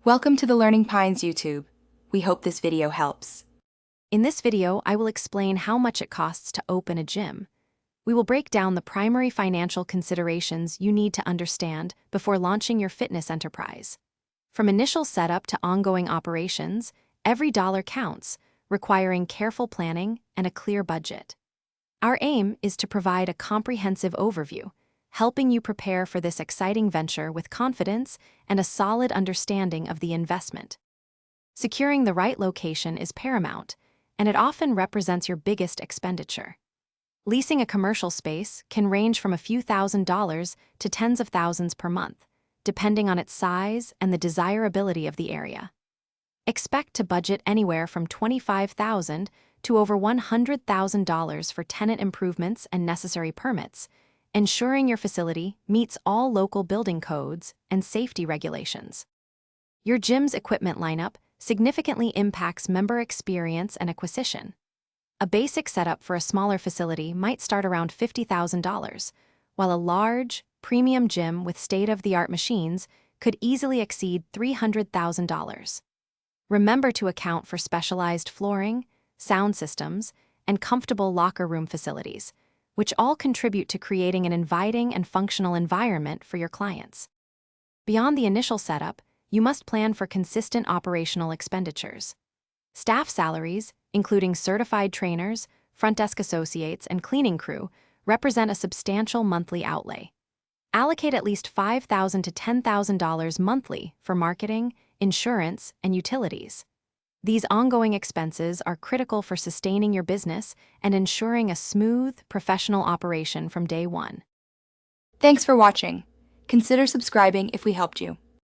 Welcome to the Learning Pines YouTube. We hope this video helps. In this video, I will explain how much it costs to open a gym. We will break down the primary financial considerations you need to understand before launching your fitness enterprise. From initial setup to ongoing operations, every dollar counts, requiring careful planning and a clear budget. Our aim is to provide a comprehensive overview, helping you prepare for this exciting venture with confidence and a solid understanding of the investment. Securing the right location is paramount, and it often represents your biggest expenditure. Leasing a commercial space can range from a few $1,000s to tens of thousands per month, depending on its size and the desirability of the area. Expect to budget anywhere from $25,000 to over $100,000 for tenant improvements and necessary permits, ensuring your facility meets all local building codes and safety regulations. Your gym's equipment lineup significantly impacts member experience and acquisition. A basic setup for a smaller facility might start around $50,000, while a large, premium gym with state-of-the-art machines could easily exceed $300,000. Remember to account for specialized flooring, sound systems, and comfortable locker room facilities, which all contribute to creating an inviting and functional environment for your clients. Beyond the initial setup, you must plan for consistent operational expenditures. Staff salaries, including certified trainers, front desk associates, and cleaning crew, represent a substantial monthly outlay. Allocate at least $5,000 to $10,000 monthly for marketing, insurance, and utilities. These ongoing expenses are critical for sustaining your business and ensuring a smooth, professional operation from day one. Thanks for watching. Consider subscribing if we helped you.